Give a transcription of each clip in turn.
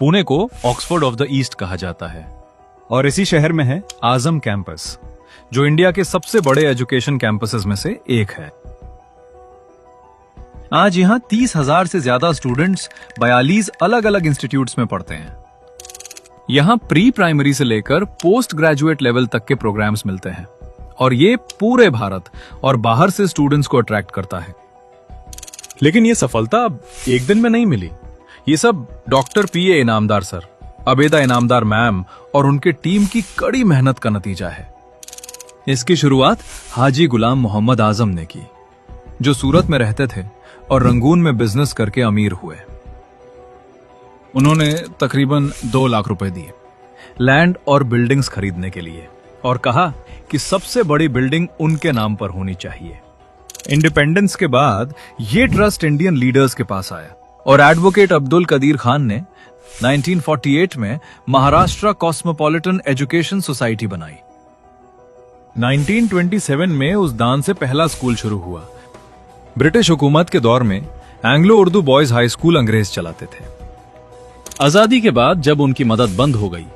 पुणे को Oxford of the east कहा जाता है और इसी शहर में है आजम कैंपस, जो इंडिया के सबसे बड़े एजुकेशन कैंपसेस में से एक है। आज यहां 30,000 से ज्यादा स्टूडेंट्स 42 अलग अलग इंस्टीट्यूट्स में पढ़ते हैं। यहां प्री प्राइमरी से लेकर पोस्ट ग्रेजुएट लेवल तक के प्रोग्राम्स मिलते हैं और ये पूरे भारत और बाहर से स्टूडेंट्स को अट्रैक्ट करता है। लेकिन ये सफलता एक दिन में नहीं मिली। ये सब doctor PA Inamdar sir, अबेदा Inamdar ma'am और उनके टीम की कड़ी मेहनत का नतीजा है। इसकी शुरुआत हाजी गुलाम मोहम्मद आजम ने की, जो सूरत में रहते थे और रंगून में बिजनेस करके अमीर हुए। उन्होंने तकरीबन 2 लाख रुपए दिए लैंड और बिल्डिंग्स खरीदने के लिए और कहा कि सबसे बड़ी बिल्डिंग उनके नाम पर होनी चाहिए। इंडिपेंडेंस के बाद ये ट्रस्ट इंडियन लीडर्स के पास आया और एडवोकेट अब्दुल कदीर खान ने 1948 में महाराष्ट्र कॉस्मोपॉलिटन एजुकेशन सोसाइटी बनाई। 1927 में उस दान से पहला स्कूल शुरू हुआ। ब्रिटिश हुकूमत के दौर में Anglo Urdu boys high school अंग्रेज चलाते थे। आजादी के बाद जब उनकी मदद बंद हो गई,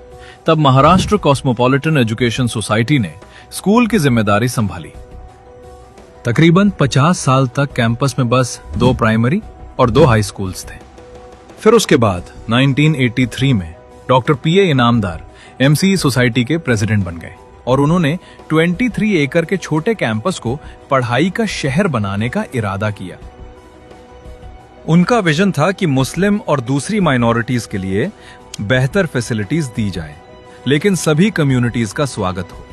तब महाराष्ट्र कॉस्मोपॉलिटन एजुकेशन सोसाइटी ने स्कूल की जिम्मेदारी संभाली। तकरीबन 50 साल तक कैंपस में बस 2 प्राइमरी और 2 हाई स्कूल्स थे। फिर उसके बाद 1983 में डॉक्टर पीए इनामदार एमसीई सोसाइटी के प्रेसिडेंट बन गए और उन्होंने 23 एकड़ के छोटे कैंपस को पढ़ाई का शहर बनाने का इरादा किया। उनका विजन था कि मुस्लिम और दूसरी माइनॉरिटीज के लिए बेहतर फैसिलिटीज दी जाए, लेकिन सभी कम्युनिटीज का स्वागत हो।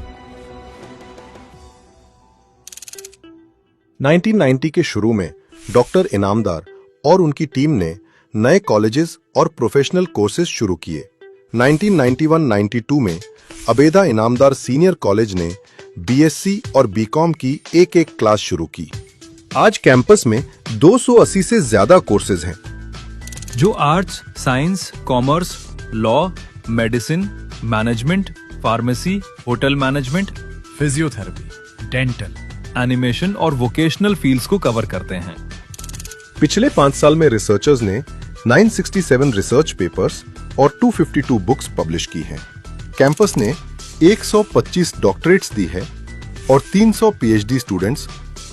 1990 के शुरू में डॉक्टर इनामदार और उनकी टीम ने नए कॉलेजेस और प्रोफेशनल कोर्सेज शुरू किए। 1991-92 में अबेदा इनामदार सीनियर कॉलेज ने बीएससी और बीकॉम की एक क्लास शुरू की। आज कैंपस में 280 से ज्यादा कोर्सेज हैं, जो arts, science, commerce, law, medicine, management, pharmacy, hotel management, physiotherapy, dental, animation और वोकेशनल फील्ड्स को कवर करते हैं। पिछले 5 साल में रिसर्चर्स ने 967 रिसर्च पेपर्स और 252 बुक्स पब्लिश की हैं। कैंपस ने 125 डॉक्टरेट्स दी है और 300 पीएचडी स्टूडेंट्स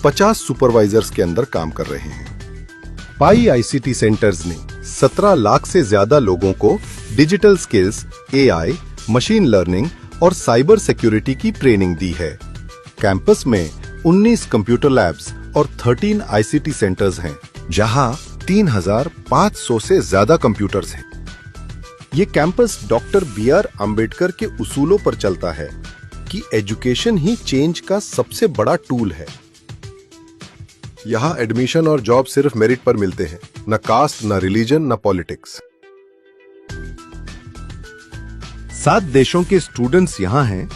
50 सुपरवाइजर्स के अंदर काम कर रहे हैं। पाई आईसीटी सेंटर्स ने 17 लाख से ज्यादा लोगों को digital skills, AI, machine learning और साइबर सिक्योरिटी की ट्रेनिंग दी है। कैंपस में 19 कंप्यूटर लैब्स और 13 आईसीटी सेंटर्स हैं, जहां 3,500 से ज्यादा कंप्यूटर्स हैं। ये कैंपस डॉक्टर बी.आर. अंबेडकर के उसूलों पर चलता है कि एजुकेशन ही चेंज का सबसे बड़ा टूल है। यहाँ एडमिशन और जॉब सिर्फ मेरिट पर मिलते हैं, न कास्ट, न रिलीजन, न पॉलिटिक्स। 7 देशों के स्टूडेंट्स यहाँ हैं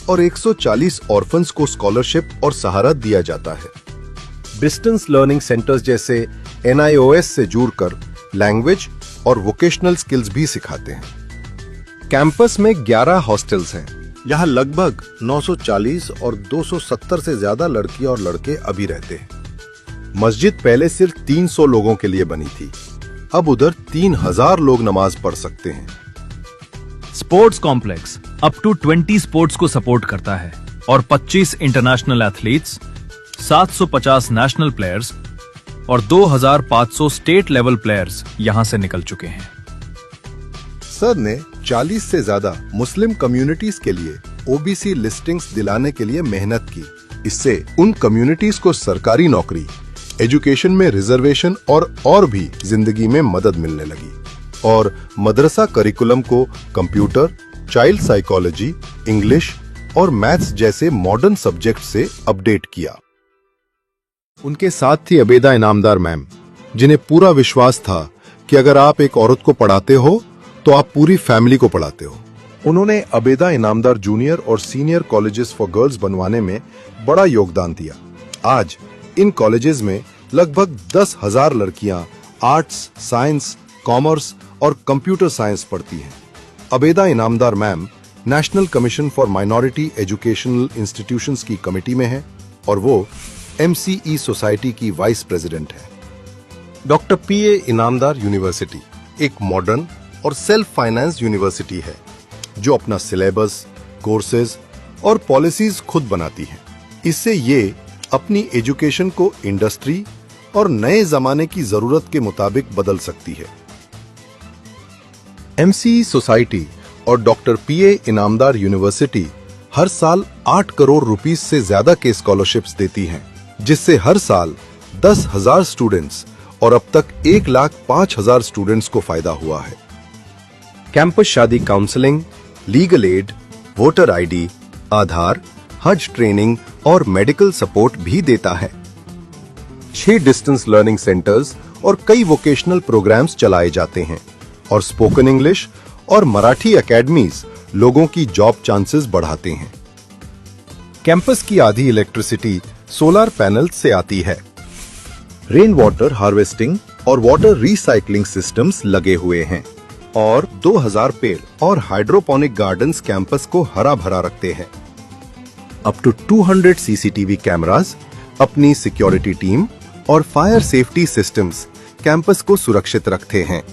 और 140 ऑर्फन्स को स्कॉलरशिप और सहारा दिया जाता है। डिस्टेंस लर्निंग सेंटर्स जैसे NIOS से जुड़कर लैंग्वेज और वोकेशनल स्किल्स भी सिखाते हैं। कैंपस में 11 हॉस्टल्स हैं। यहाँ लगभग 940 और 270 से ज्यादा लड़कियां और लड़के अभी रहते हैं। मस्जिद पहले सिर्फ 300 लोगों के लिए बनी थी, अब उधर 3000 लोग नमाज पढ़ सकते हैं। Sports complex up to 20 sports को सपोर्ट करता है और 25 इंटरनेशनल एथलीट्स, 750 नेशनल प्लेयर्स और 2500 स्टेट लेवल प्लेयर्स यहां से निकल चुके हैं। सर ने 40 से ज्यादा मुस्लिम कम्युनिटीज के लिए ओबीसी लिस्टिंग्स दिलाने के लिए मेहनत की। इससे उन कम्युनिटीज को सरकारी नौकरी, एजुकेशन में रिजर्वेशन और भी जिंदगी में मदद मिलने लगी और मदरसा करिकुलम को कंप्यूटर, चाइल्ड साइकोलॉजी, इंग्लिश और मैथ्स जैसे मॉडर्न सब्जेक्ट से अपडेट किया। उनके साथ थी अबेदा इनामदार मैम, जिन्हें पूरा विश्वास था कि अगर आप एक औरत को पढ़ाते हो तो आप पूरी फैमिली को पढ़ाते हो। उन्होंने अबेदा इनामदार जूनियर और सीनियर कॉलेजेस फॉर गर्ल्स बनवाने में बड़ा योगदान दिया। आज इन कॉलेजेस में लगभग 10,000 लड़कियां आर्ट्स, साइंस, कॉमर्स और कंप्यूटर साइंस पढ़ती हैं। Abeda Inamdar ma'am national commission for minority educational institutions की कमेटी में है और वो एमसीई सोसाइटी की वाइस प्रेसिडेंट है। डॉक्टर पीए इनामदार यूनिवर्सिटी एक मॉडर्न, और सेल्फ फाइनेंस यूनिवर्सिटी है जो अपना सिलेबस, कोर्सेज और पॉलिसीज खुद बनाती है। इससे ये अपनी एजुकेशन को इंडस्ट्री और नए जमाने की जरूरत के मुताबिक बदल सकती है। एमसीई सोसाइटी और डॉक्टर पीए इनामदार यूनिवर्सिटी हर साल 8 करोड़ रुपीस से ज्यादा के स्कॉलरशिप्स देती हैं, जिससे हर साल 10,000 स्टूडेंट्स और अब तक 1,05,000 स्टूडेंट्स को फायदा हुआ है। कैंपस शादी counselling, legal aid, voter ID, Aadhaar, Haj training और मेडिकल सपोर्ट भी देता है। 6 डिस्टेंस लर्निंग सेंटर्स और कई वोकेशनल प्रोग्राम्स चलाए जाते हैं और स्पोकन इंग्लिश और मराठी एकेडमीज लोगों की जॉब चांसेस बढ़ाते हैं। कैंपस की आधी इलेक्ट्रिसिटी सोलर पैनल्स से आती है। रेन वाटर हार्वेस्टिंग और वाटर रिसाइकलिंग सिस्टम्स लगे हुए हैं और 2000 पेड़ और हाइड्रोपोनिक गार्डन्स कैंपस को हरा भरा रखते हैं। अप टू 200 सीसीटीवी कैमरास, अपनी सिक्योरिटी टीम और फायर सेफ्टी सिस्टम्स कैंपस को सुरक्षित रखते हैं।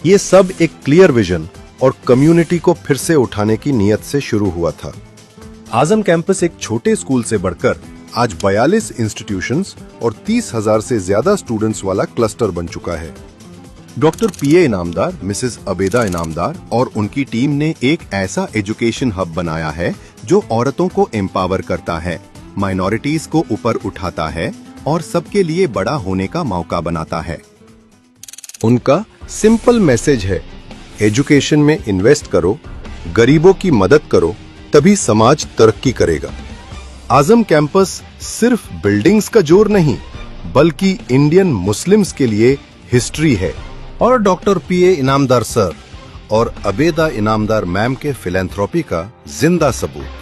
ये सब एक क्लियर विजन और कम्युनिटी को फिर से उठाने की नीयत से शुरू हुआ था। आजम कैंपस एक छोटे स्कूल से बढ़कर आज 42 इंस्टीट्यूशंस और 30,000 से ज्यादा स्टूडेंट्स वाला क्लस्टर बन चुका है। Doctor PA Inamdar, Mrs अबेदा Inamdar और उनकी टीम ने एक ऐसा एजुकेशन हब बनाया है जो औरतों को एम्पावर करता है, माइनॉरिटीज को ऊपर उठाता है और सबके लिए बड़ा होने का मौका बनाता है। उनका सिंपल मैसेज है, एजुकेशन में इन्वेस्ट करो, गरीबों की मदद करो, तभी समाज तरक्की करेगा। आजम कैंपस सिर्फ बिल्डिंग्स का जोर नहीं, बल्कि इंडियन मुस्लिम्स के लिए हिस्ट्री है और डॉक्टर पीए इनामदार सर और अबेदा इनामदार मैम के फिलैंथ्रोपी का जिंदा सबूत।